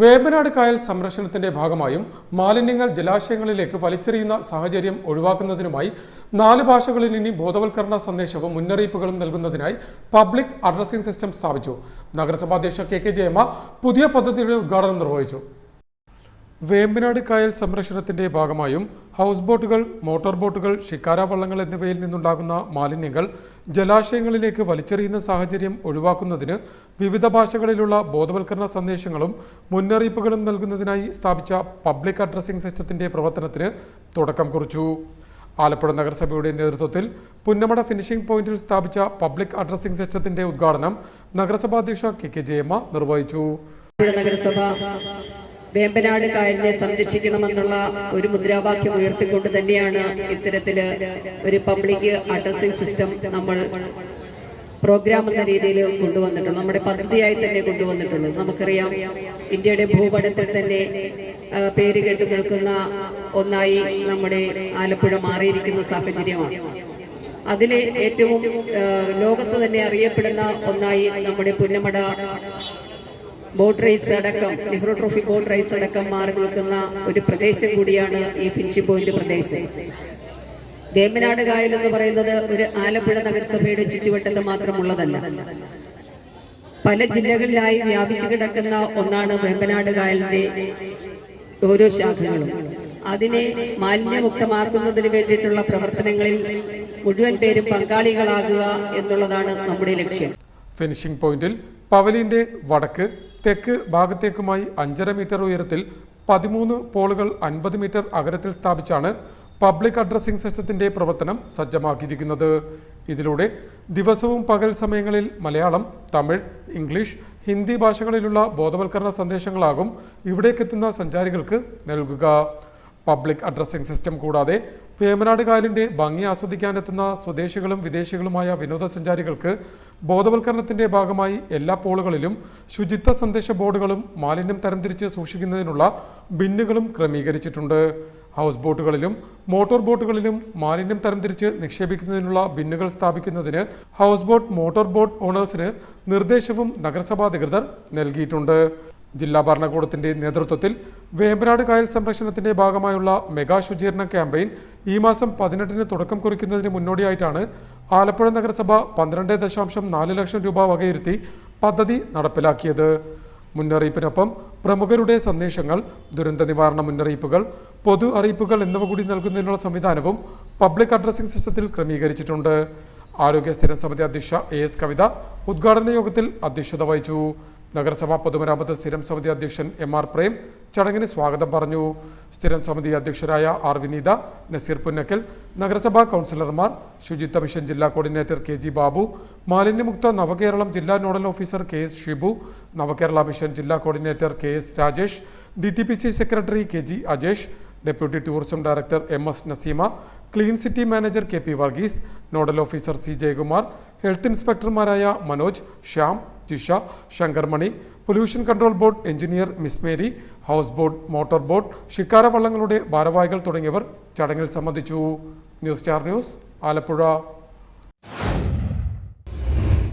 വേമ്പനാട് കായൽ സംരക്ഷണത്തിന്റെ ഭാഗമായും മാലിന്യങ്ങൾ ജലാശയങ്ങളിലേക്ക് വലിച്ചെറിയുന്ന സാഹചര്യം ഒഴിവാക്കുന്നതിനുമായി 4 ഭാഷകളിൽ ഇനി ബോധവൽക്കരണ സന്ദേശവും മുന്നറിയിപ്പുകളും നൽകുന്നതിനായി പബ്ലിക് അഡ്രസ്സിംഗ് സിസ്റ്റം സ്ഥാപിച്ചു. നഗരസഭാധ്യക്ഷ കെ ജയമ്മ പുതിയ പദ്ധതിയുടെ ഉദ്ഘാടനം നിർവഹിച്ചു. വേമ്പനാട് കായൽ സംരക്ഷണത്തിന്റെ ഭാഗമായും ഹൗസ് ബോട്ടുകൾ, മോട്ടോർ ബോട്ടുകൾ, ഷിക്കാര വള്ളങ്ങൾ എന്നിവയിൽ നിന്നുണ്ടാകുന്ന മാലിന്യങ്ങൾ ജലാശയങ്ങളിലേക്ക് വലിച്ചെറിയുന്ന സാഹചര്യം ഒഴിവാക്കുന്നതിന് വിവിധ ഭാഷകളിലുള്ള ബോധവൽക്കരണ സന്ദേശങ്ങളും മുന്നറിയിപ്പുകളും നൽകുന്നതിനായി സ്ഥാപിച്ച പബ്ലിക് അഡ്രസ്സിംഗ് സിസ്റ്റത്തിന്റെ പ്രവർത്തനത്തിന് തുടക്കം കുറിച്ചു. ആലപ്പുഴ നഗരസഭയുടെ നേതൃത്വത്തിൽ പുന്നമട ഫിനിഷിംഗ് പോയിന്റിൽ സ്ഥാപിച്ച പബ്ലിക് അഡ്രസ്സിംഗ് സിസ്റ്റത്തിന്റെ ഉദ്ഘാടനം നഗരസഭാധ്യക്ഷ കെ ജയമ്മ നിർവഹിച്ചു. വേമ്പനാട് കായലിനെ സംരക്ഷിക്കണമെന്നുള്ള ഒരു മുദ്രാവാക്യം ഉയർത്തിക്കൊണ്ട് തന്നെയാണ് ഇത്തരത്തില് ഒരു പബ്ലിക് അഡ്രസ്സിംഗ് സിസ്റ്റം നമ്മൾ പ്രോഗ്രാം എന്ന രീതിയിൽ കൊണ്ടുവന്നിട്ടുള്ളത്, നമ്മുടെ പദ്ധതിയായി തന്നെ കൊണ്ടുവന്നിട്ടുള്ളത്. നമുക്കറിയാം, ഇന്ത്യയുടെ ഭൂപടത്തിൽ തന്നെ പേര് കേട്ടു നിൽക്കുന്ന ഒന്നായി നമ്മുടെ ആലപ്പുഴ മാറിയിരിക്കുന്ന സാഹചര്യമാണ്. അതിലെ ഏറ്റവും ലോകത്ത് തന്നെ അറിയപ്പെടുന്ന ഒന്നായി നമ്മുടെ പുന്നമട ബോട്ട് റേസ് അടക്കം, നെഹ്റു ട്രോഫി ബോട്ട് റേസ് അടക്കം മാറി നിൽക്കുന്ന ഒരു പ്രദേശം കൂടിയാണ് ഈ ഫിനിഷിംഗ് പോയിന്റ് പ്രദേശം. വേമ്പനാട് കായൽ എന്ന് പറയുന്നത് ഒരു ആലപ്പുഴ നഗരസഭയുടെ ചുറ്റുവട്ടത്ത് മാത്രമുള്ളതല്ല, പല ജില്ലകളിലായി വ്യാപിച്ചു കിടക്കുന്ന ഒന്നാണ് വേമ്പനാട് കായലിന്റെ ഓരോ ശാഖകളും. അതിനെ മാലിന്യമുക്തമാക്കുന്നതിന് വേണ്ടിയിട്ടുള്ള പ്രവർത്തനങ്ങളിൽ മുഴുവൻ പേരും പങ്കാളികളാകുക എന്നുള്ളതാണ് നമ്മുടെ ലക്ഷ്യം. ഫിനിഷിംഗ് പോയിന്റിൽ പവലിന്റെ വടക്ക് തെക്ക് ഭാഗത്തേക്കുമായി 5.5 മീറ്റർ ഉയരത്തിൽ 13 പോളുകൾ 50 മീറ്റർ അകലത്തിൽ സ്ഥാപിച്ചാണ് പബ്ലിക് അഡ്രസ്സിംഗ് സിസ്റ്റത്തിന്റെ പ്രവർത്തനം സജ്ജമാക്കിയിരിക്കുന്നത്. ഇതിലൂടെ ദിവസവും പകൽ സമയങ്ങളിൽ മലയാളം, തമിഴ്, ഇംഗ്ലീഷ്, ഹിന്ദി ഭാഷകളിലുള്ള ബോധവൽക്കരണ സന്ദേശങ്ങളാകും ഇവിടേക്കെത്തുന്ന സഞ്ചാരികൾക്ക് നൽകുക. പബ്ലിക് അഡ്രസ്സിംഗ് സിസ്റ്റം കൂടാതെ വേമ്പനാട് കായലിന്റെ ഭംഗി ആസ്വദിക്കാനെത്തുന്ന സ്വദേശികളും വിദേശികളുമായ വിനോദസഞ്ചാരികൾക്ക് ബോധവൽക്കരണത്തിന്റെ ഭാഗമായി എല്ലാ പോളുകളിലും ശുചിത്വ സന്ദേശ ബോർഡുകളും മാലിന്യം തരംതിരിച്ച് സൂക്ഷിക്കുന്നതിനുള്ള ബിന്നുകളും ക്രമീകരിച്ചിട്ടുണ്ട്. ഹൗസ് ബോട്ടുകളിലും മോട്ടോർ ബോട്ടുകളിലും മാലിന്യം തരംതിരിച്ച് നിക്ഷേപിക്കുന്നതിനുള്ള ബിന്നുകൾ സ്ഥാപിക്കുന്നതിന് ഹൗസ് ബോട്ട്, മോട്ടോർ ബോട്ട് ഓണേഴ്സിന് നിർദ്ദേശവും നഗരസഭാ അധികൃതർ നൽകിയിട്ടുണ്ട്. ജില്ലാ ഭരണകൂടത്തിന്റെ നേതൃത്വത്തിൽ വേമ്പനാട് കായൽ സംരക്ഷണത്തിന്റെ ഭാഗമായുള്ള മെഗാ ശുചീകരണ ക്യാമ്പയിൻ ഈ മാസം 18-ന് തുടക്കം കുറിക്കുന്നതിന് മുന്നോടിയായിട്ടാണ് ആലപ്പുഴ നഗരസഭ 12.4 ലക്ഷം രൂപ വകയിരുത്തി പദ്ധതി നടപ്പിലാക്കിയത്. മുന്നറിയിപ്പിനൊപ്പം പ്രമുഖരുടെ സന്ദേശങ്ങൾ, ദുരന്ത നിവാരണ മുന്നറിയിപ്പുകൾ, പൊതു അറിയിപ്പുകൾ എന്നിവ കൂടി നൽകുന്നതിനുള്ള സംവിധാനവും പബ്ലിക് അഡ്രസ്സിംഗ് സിസ്റ്റത്തിൽ ക്രമീകരിച്ചിട്ടുണ്ട്. ആരോഗ്യ സ്ഥിരം സമിതി അധ്യക്ഷ AS കവിത ഉദ്ഘാടന യോഗത്തിൽ അധ്യക്ഷത വഹിച്ചു. നഗരസഭാ പൊതുമരാമത്ത് സ്ഥിരം സമിതി അധ്യക്ഷൻ MR പ്രേം ചടങ്ങിന് സ്വാഗതം പറഞ്ഞു. സ്ഥിരം സമിതി അധ്യക്ഷരായ R വിനീത, നസീർ പുന്നക്കൽ, നഗരസഭാ കൗൺസിലർമാർ, ശുചിത്വ മിഷൻ ജില്ലാ കോർഡിനേറ്റർ KG ബാബു, മാലിന്യമുക്ത നവകേരളം ജില്ലാ nodal officer KS Shibu, Navakerala mission ജില്ലാ coordinator KS Rajesh, DTPC secretary KG Ajesh, deputy tourism director MS Naseema, clean city manager KP Varghese, nodal officer C Jayakumar, health ഇൻസ്പെക്ടർമാരായ Manoj, Shyam, Jisha, Shankarmani, pollution control board engineer miss Mary, house boat, motor boat, shikara വള്ളങ്ങളുടെ ഭാരവാഹികൾ തുടങ്ങിയവർ ചടങ്ങിൽ സംബന്ധിച്ചു. News star news, Alappuzha.